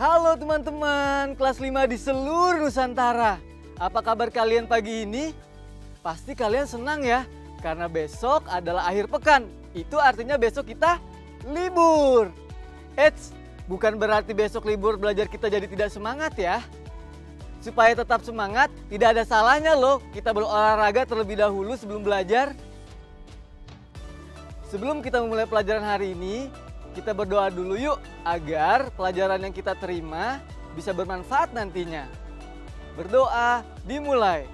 Halo teman-teman, kelas 5 di seluruh Nusantara. Apa kabar kalian pagi ini? Pasti kalian senang ya, karena besok adalah akhir pekan. Itu artinya besok kita libur. Eits, bukan berarti besok libur belajar kita jadi tidak semangat ya. Supaya tetap semangat, tidak ada salahnya loh kita berolahraga terlebih dahulu sebelum belajar. Sebelum kita memulai pelajaran hari ini, kita berdoa dulu yuk agar pelajaran yang kita terima bisa bermanfaat nantinya. Berdoa dimulai.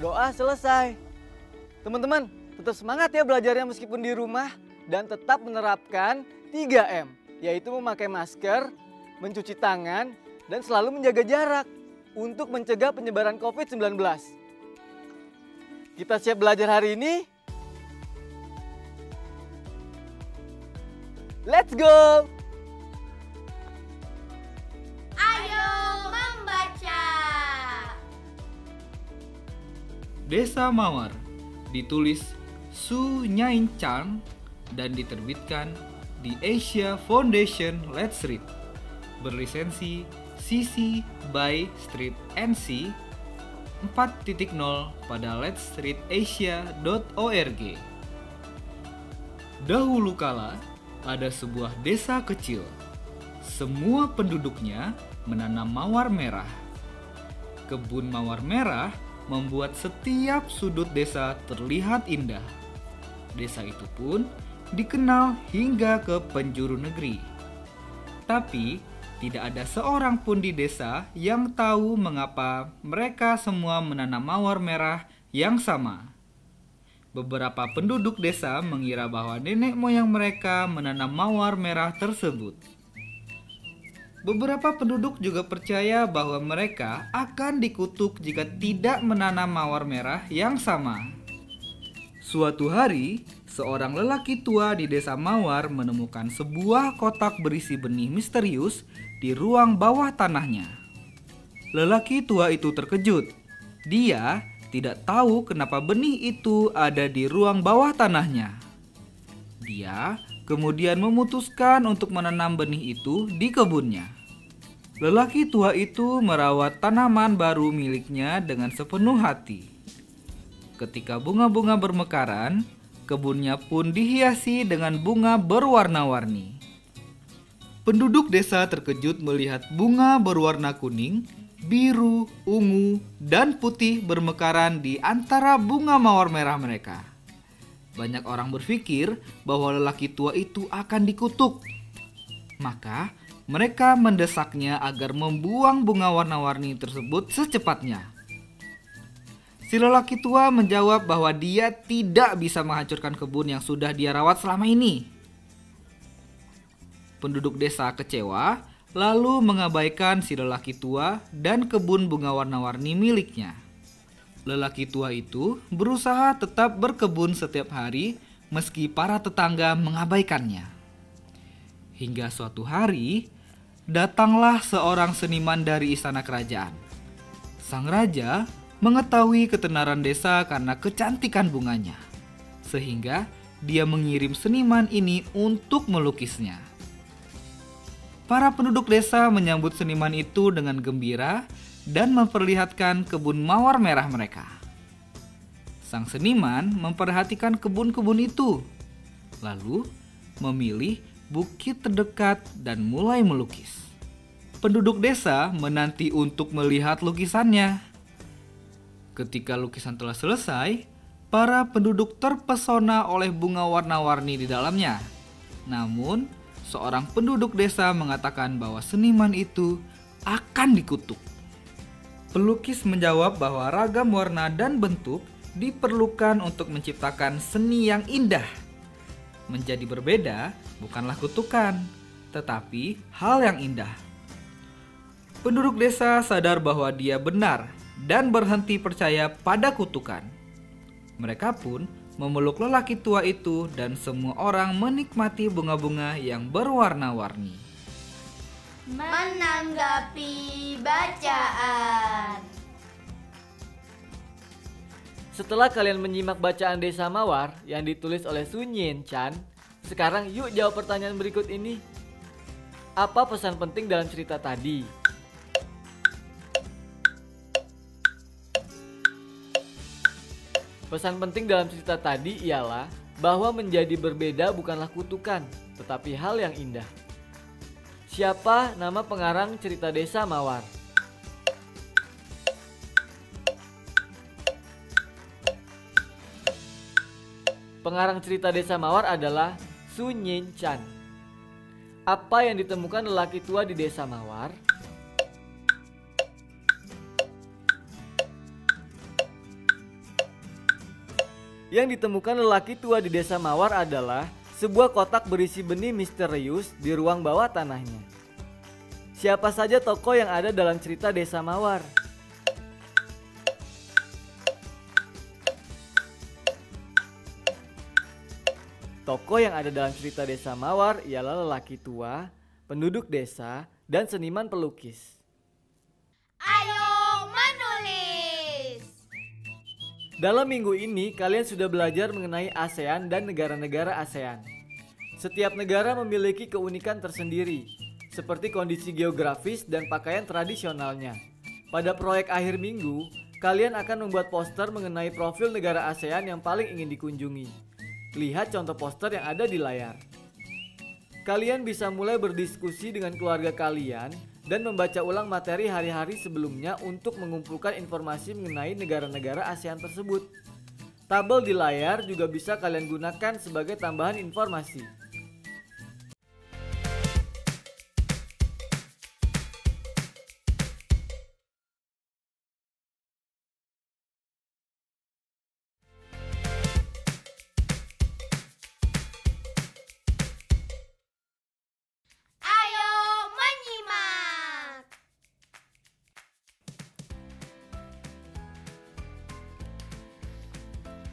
Doa selesai. Teman-teman, tetap semangat ya belajarnya meskipun di rumah dan tetap menerapkan 3M, yaitu memakai masker, mencuci tangan, dan selalu menjaga jarak untuk mencegah penyebaran COVID-19. Kita siap belajar hari ini? Let's go! Ayo membaca. Desa Mawar ditulis Su Nyain Chang dan diterbitkan di Asia Foundation Let's Read, berlisensi CC by Street NC 4.0 pada letsreadasia.org. Dahulu kala, ada sebuah desa kecil. Semua penduduknya menanam mawar merah. Kebun mawar merah membuat setiap sudut desa terlihat indah. Desa itu pun dikenal hingga ke penjuru negeri. Tapi, tidak ada seorang pun di desa yang tahu mengapa mereka semua menanam mawar merah yang sama. Beberapa penduduk desa mengira bahwa nenek moyang mereka menanam mawar merah tersebut. Beberapa penduduk juga percaya bahwa mereka akan dikutuk jika tidak menanam mawar merah yang sama. Suatu hari, seorang lelaki tua di desa Mawar menemukan sebuah kotak berisi benih misterius di ruang bawah tanahnya. Lelaki tua itu terkejut. Dia tidak tahu kenapa benih itu ada di ruang bawah tanahnya. Dia kemudian memutuskan untuk menanam benih itu di kebunnya. Lelaki tua itu merawat tanaman baru miliknya dengan sepenuh hati. Ketika bunga-bunga bermekaran, kebunnya pun dihiasi dengan bunga berwarna-warni. Penduduk desa terkejut melihat bunga berwarna kuning, biru, ungu, dan putih bermekaran di antara bunga mawar merah mereka. Banyak orang berpikir bahwa lelaki tua itu akan dikutuk. Maka, mereka mendesaknya agar membuang bunga warna-warni tersebut secepatnya. Si lelaki tua menjawab bahwa dia tidak bisa menghancurkan kebun yang sudah dia rawat selama ini. Penduduk desa kecewa, lalu mengabaikan si lelaki tua dan kebun bunga warna-warni miliknya. Lelaki tua itu berusaha tetap berkebun setiap hari meski para tetangga mengabaikannya. Hingga suatu hari, datanglah seorang seniman dari istana kerajaan. Sang raja mengetahui ketenaran desa karena kecantikan bunganya, sehingga dia mengirim seniman ini untuk melukisnya. Para penduduk desa menyambut seniman itu dengan gembira dan memperlihatkan kebun mawar merah mereka. Sang seniman memperhatikan kebun-kebun itu, lalu memilih bukit terdekat dan mulai melukis. Penduduk desa menanti untuk melihat lukisannya. Ketika lukisan telah selesai, para penduduk terpesona oleh bunga warna-warni di dalamnya. Namun, seorang penduduk desa mengatakan bahwa seniman itu akan dikutuk. Pelukis menjawab bahwa ragam warna dan bentuk diperlukan untuk menciptakan seni yang indah. Menjadi berbeda bukanlah kutukan, tetapi hal yang indah. Penduduk desa sadar bahwa dia benar dan berhenti percaya pada kutukan. Mereka pun memeluk lelaki tua itu dan semua orang menikmati bunga-bunga yang berwarna-warni. Menanggapi bacaan. Setelah kalian menyimak bacaan Desa Mawar yang ditulis oleh Sun Yin Chan, sekarang yuk jawab pertanyaan berikut ini. Apa pesan penting dalam cerita tadi? Pesan penting dalam cerita tadi ialah bahwa menjadi berbeda bukanlah kutukan, tetapi hal yang indah. Siapa nama pengarang cerita Desa Mawar? Pengarang cerita Desa Mawar adalah Sun Yin Chan. Apa yang ditemukan lelaki tua di Desa Mawar? Yang ditemukan lelaki tua di Desa Mawar adalah sebuah kotak berisi benih misterius di ruang bawah tanahnya. Siapa saja tokoh yang ada dalam cerita Desa Mawar? Tokoh yang ada dalam cerita Desa Mawar ialah lelaki tua, penduduk desa, dan seniman pelukis. Ayo menulis. Dalam minggu ini, kalian sudah belajar mengenai ASEAN dan negara-negara ASEAN. Setiap negara memiliki keunikan tersendiri, seperti kondisi geografis dan pakaian tradisionalnya. Pada proyek akhir minggu, kalian akan membuat poster mengenai profil negara ASEAN yang paling ingin dikunjungi. Lihat contoh poster yang ada di layar. Kalian bisa mulai berdiskusi dengan keluarga kalian dan membaca ulang materi hari-hari sebelumnya untuk mengumpulkan informasi mengenai negara-negara ASEAN tersebut. Tabel di layar juga bisa kalian gunakan sebagai tambahan informasi. Ayo menyimak.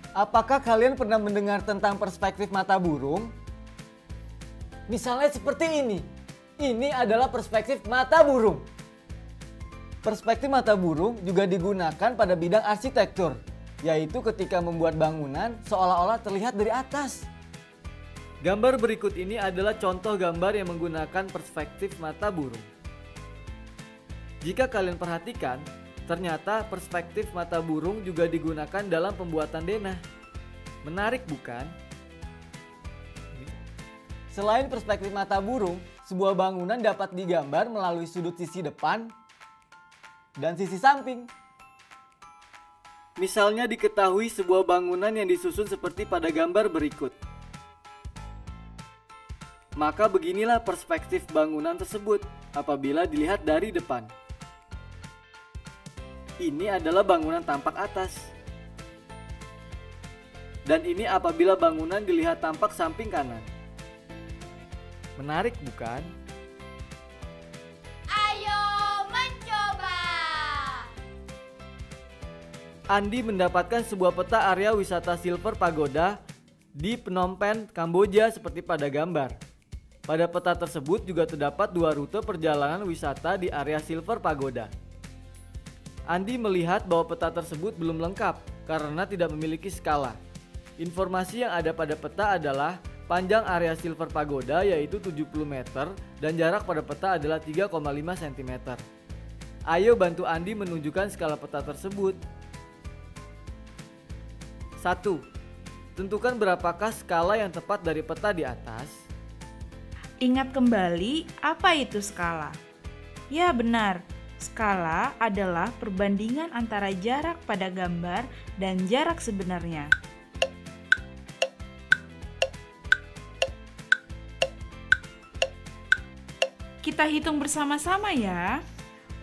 Apakah kalian pernah mendengar tentang perspektif mata burung? Misalnya seperti ini. Ini adalah perspektif mata burung. Perspektif mata burung juga digunakan pada bidang arsitektur, yaitu ketika membuat bangunan seolah-olah terlihat dari atas. Gambar berikut ini adalah contoh gambar yang menggunakan perspektif mata burung. Jika kalian perhatikan, ternyata perspektif mata burung juga digunakan dalam pembuatan denah. Menarik bukan? Selain perspektif mata burung, sebuah bangunan dapat digambar melalui sudut sisi depan dan sisi samping. Misalnya diketahui sebuah bangunan yang disusun seperti pada gambar berikut. Maka beginilah perspektif bangunan tersebut apabila dilihat dari depan. Ini adalah bangunan tampak atas. Dan ini apabila bangunan dilihat tampak samping kanan. Menarik bukan? Ayo mencoba. Andi mendapatkan sebuah peta area wisata Silver Pagoda di Phnom Penh, Kamboja seperti pada gambar. Pada peta tersebut juga terdapat 2 rute perjalanan wisata di area Silver Pagoda. Andi melihat bahwa peta tersebut belum lengkap karena tidak memiliki skala. Informasi yang ada pada peta adalah panjang area Silver Pagoda yaitu 70 meter dan jarak pada peta adalah 3,5 cm. Ayo bantu Andi menunjukkan skala peta tersebut. 1. Tentukan berapakah skala yang tepat dari peta di atas. Ingat kembali apa itu skala? Ya benar, skala adalah perbandingan antara jarak pada gambar dan jarak sebenarnya. Kita hitung bersama-sama ya.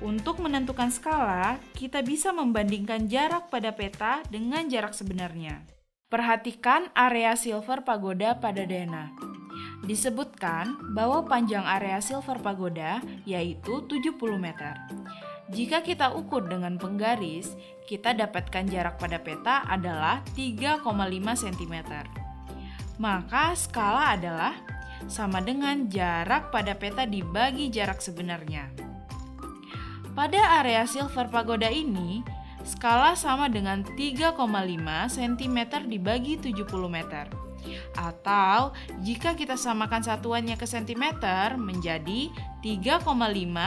Untuk menentukan skala, kita bisa membandingkan jarak pada peta dengan jarak sebenarnya. Perhatikan area Silver Pagoda pada Dena. Disebutkan bahwa panjang area Silver Pagoda yaitu 70 meter. Jika kita ukur dengan penggaris, kita dapatkan jarak pada peta adalah 3,5 cm. Maka skala adalah sama dengan jarak pada peta dibagi jarak sebenarnya. Pada area Silver Pagoda ini, skala sama dengan 3,5 cm dibagi 70 meter. Atau jika kita samakan satuannya ke cm menjadi 3,5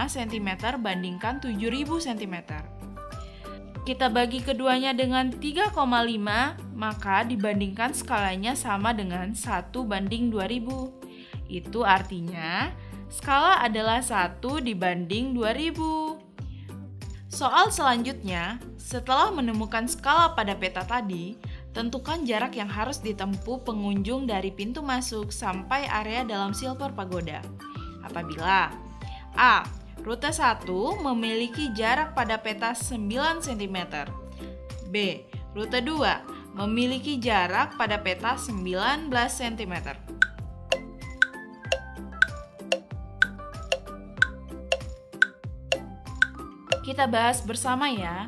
cm bandingkan 7000 cm. Kita bagi keduanya dengan 3,5, maka dibandingkan skalanya sama dengan 1:2000. Itu artinya skala adalah 1:2000. Soal selanjutnya, setelah menemukan skala pada peta tadi, tentukan jarak yang harus ditempuh pengunjung dari pintu masuk sampai area dalam Silver Pagoda. Apabila A. Rute 1 memiliki jarak pada peta 9 cm. B. Rute 2 memiliki jarak pada peta 19 cm. Kita bahas bersama ya.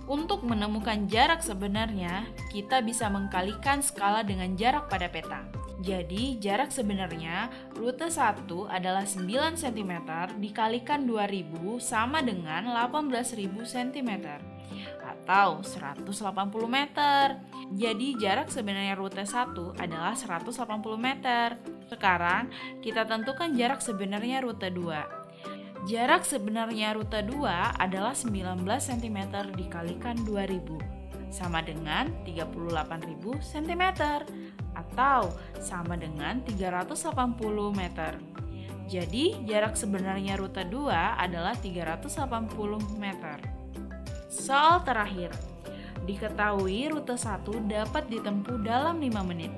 Untuk menemukan jarak sebenarnya, kita bisa mengkalikan skala dengan jarak pada peta. Jadi, jarak sebenarnya rute 1 adalah 9 cm dikalikan 2000 sama dengan 18.000 cm atau 180 meter. Jadi, jarak sebenarnya rute 1 adalah 180 meter. Sekarang, kita tentukan jarak sebenarnya rute 2. Jarak sebenarnya rute 2 adalah 19 cm dikalikan 2000 sama dengan 38.000 cm atau sama dengan 380 meter. Jadi jarak sebenarnya rute 2 adalah 380 meter. Soal terakhir. Diketahui rute 1 dapat ditempuh dalam 5 menit.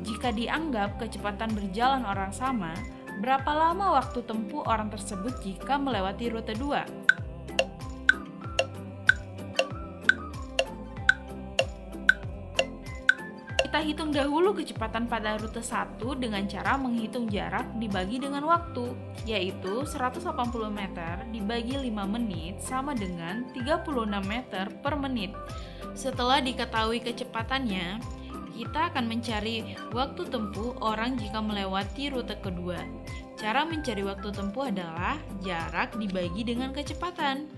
Jika dianggap kecepatan berjalan orang sama, berapa lama waktu tempuh orang tersebut jika melewati rute 2? Kita hitung dahulu kecepatan pada rute 1 dengan cara menghitung jarak dibagi dengan waktu, yaitu 180 meter dibagi 5 menit sama dengan 36 meter per menit. Setelah diketahui kecepatannya, kita akan mencari waktu tempuh orang jika melewati rute kedua. Cara mencari waktu tempuh adalah jarak dibagi dengan kecepatan.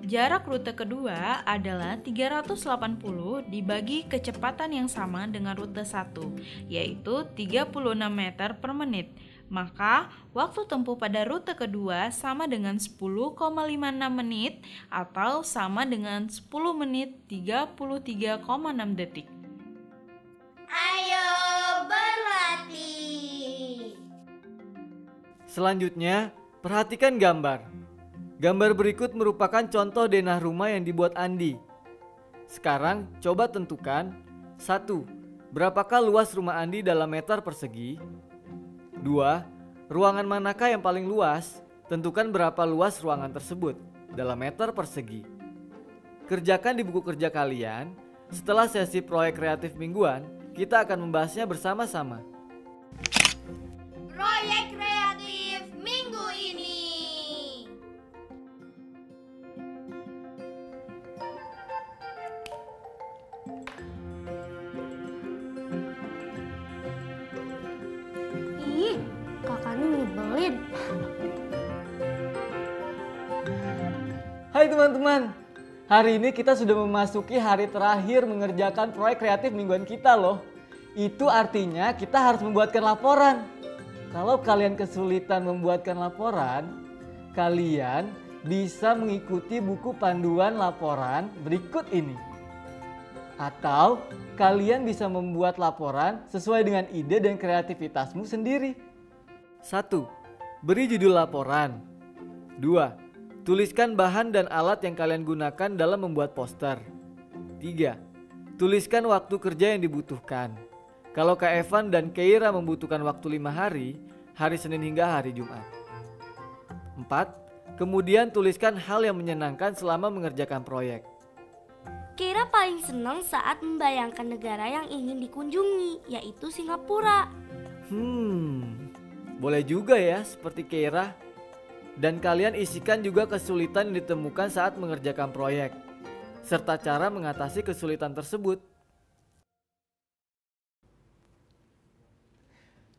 Jarak rute kedua adalah 380 dibagi kecepatan yang sama dengan rute 1, yaitu 36 meter per menit. Maka, waktu tempuh pada rute kedua sama dengan 10,56 menit atau sama dengan 10 menit 33,6 detik. Ayo berlatih. Selanjutnya, perhatikan gambar. Gambar berikut merupakan contoh denah rumah yang dibuat Andi. Sekarang coba tentukan 1. Berapakah luas rumah Andi dalam meter persegi? 2. Ruangan manakah yang paling luas? Tentukan berapa luas ruangan tersebut dalam meter persegi. Kerjakan di buku kerja kalian. Setelah sesi proyek kreatif mingguan, kita akan membahasnya bersama-sama. Proyek kreatif minggu ini. Ih, kakaknya nyebelin. Hai teman-teman, Hari ini kita sudah memasuki hari terakhir mengerjakan proyek kreatif mingguan kita loh. Itu artinya kita harus membuatkan laporan. Kalau kalian kesulitan membuatkan laporan, kalian bisa mengikuti buku panduan laporan berikut ini. Atau kalian bisa membuat laporan sesuai dengan ide dan kreativitasmu sendiri. 1. Beri judul laporan. 2. Tuliskan bahan dan alat yang kalian gunakan dalam membuat poster. 3. Tuliskan waktu kerja yang dibutuhkan. Kalau Kak Evan dan Keira membutuhkan waktu 5 hari, hari Senin hingga hari Jumat. 4. Kemudian tuliskan hal yang menyenangkan selama mengerjakan proyek. Keira paling senang saat membayangkan negara yang ingin dikunjungi, yaitu Singapura. Boleh juga ya seperti Keira. Dan kalian isikan juga kesulitan yang ditemukan saat mengerjakan proyek, serta cara mengatasi kesulitan tersebut.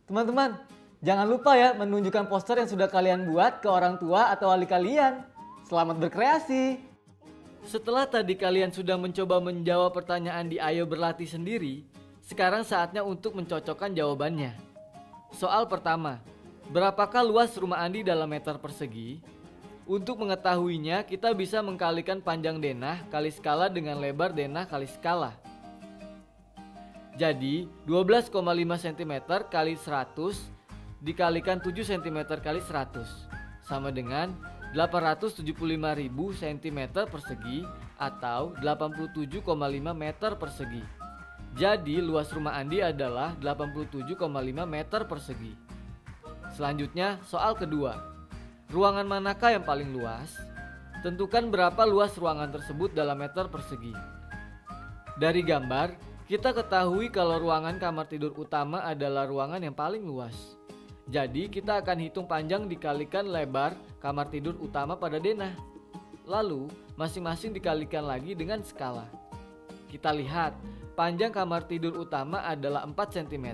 Teman-teman, jangan lupa ya menunjukkan poster yang sudah kalian buat ke orang tua atau wali kalian. Selamat berkreasi! Setelah tadi kalian sudah mencoba menjawab pertanyaan di Ayo Berlatih sendiri, sekarang saatnya untuk mencocokkan jawabannya. Soal pertama, berapakah luas rumah Andi dalam meter persegi? Untuk mengetahuinya, kita bisa mengkalikan panjang denah kali skala dengan lebar denah kali skala. Jadi, 12,5 cm kali 100 dikalikan 7 cm kali 100 sama dengan 875.000 cm persegi atau 87,5 meter persegi. Jadi, luas rumah Andi adalah 87,5 meter persegi. Selanjutnya, soal kedua. Ruangan manakah yang paling luas? Tentukan berapa luas ruangan tersebut dalam meter persegi. Dari gambar, kita ketahui kalau ruangan kamar tidur utama adalah ruangan yang paling luas. Jadi, kita akan hitung panjang dikalikan lebar kamar tidur utama pada denah. Lalu, masing-masing dikalikan lagi dengan skala. Kita lihat, panjang kamar tidur utama adalah 4 cm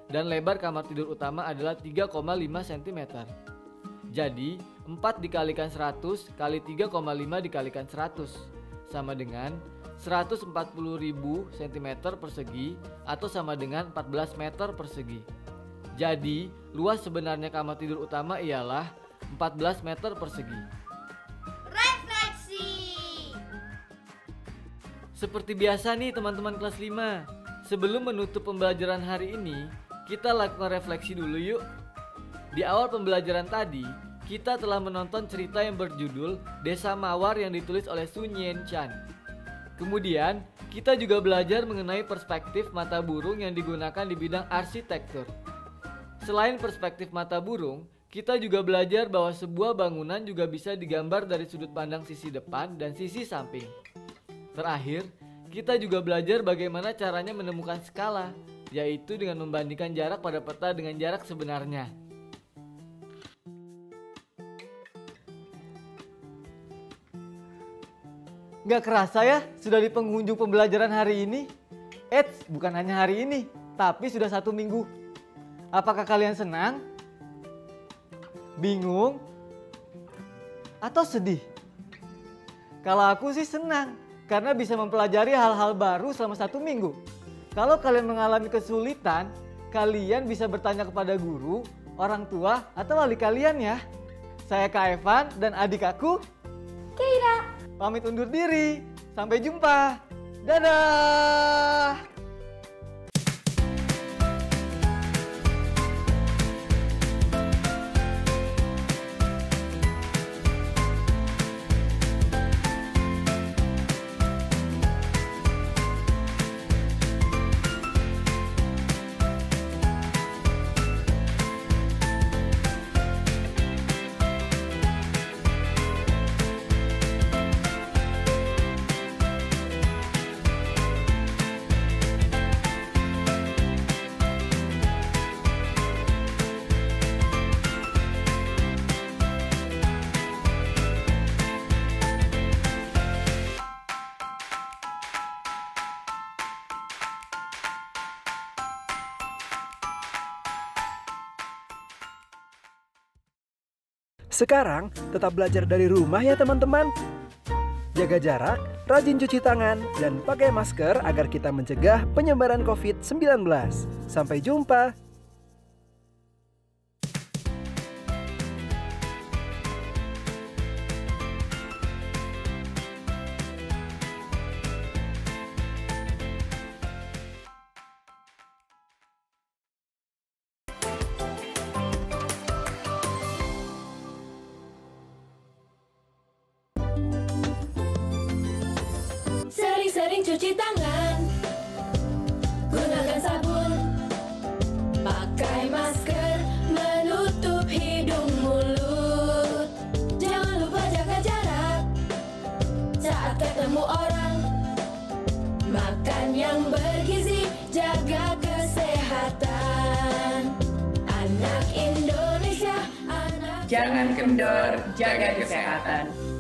dan lebar kamar tidur utama adalah 3,5 cm. Jadi 4 dikalikan 100 kali 3,5 dikalikan 100 sama dengan 140.000 cm persegi atau sama dengan 14 meter persegi. Jadi luas sebenarnya kamar tidur utama ialah 14 meter persegi. Refleksi. Seperti biasa nih teman-teman kelas 5, sebelum menutup pembelajaran hari ini, kita lakukan refleksi dulu yuk. Di awal pembelajaran tadi, kita telah menonton cerita yang berjudul Desa Mawar yang ditulis oleh Sun Yen Chan. Kemudian, kita juga belajar mengenai perspektif mata burung yang digunakan di bidang arsitektur. Selain perspektif mata burung, kita juga belajar bahwa sebuah bangunan juga bisa digambar dari sudut pandang sisi depan dan sisi samping. Terakhir, kita juga belajar bagaimana caranya menemukan skala, yaitu dengan membandingkan jarak pada peta dengan jarak sebenarnya. Gak kerasa ya, sudah di penghujung pembelajaran hari ini. Eits, bukan hanya hari ini, tapi sudah 1 minggu. Apakah kalian senang? Bingung? Atau sedih? Kalau aku sih senang, karena bisa mempelajari hal-hal baru selama 1 minggu. Kalau kalian mengalami kesulitan, kalian bisa bertanya kepada guru, orang tua, atau wali kalian ya. Saya Kak Evan dan adik aku, Keira. Pamit undur diri. Sampai jumpa. Dadah. Sekarang tetap belajar dari rumah ya teman-teman. Jaga jarak, rajin cuci tangan, dan pakai masker agar kita mencegah penyebaran COVID-19. Sampai jumpa! Sering-sering cuci tangan, gunakan sabun, pakai masker, menutup hidung mulut. Jangan lupa jaga jarak saat ketemu orang. Makan yang bergizi, jaga kesehatan. Anak Indonesia, anak Jangan kendor, jaga kesehatan.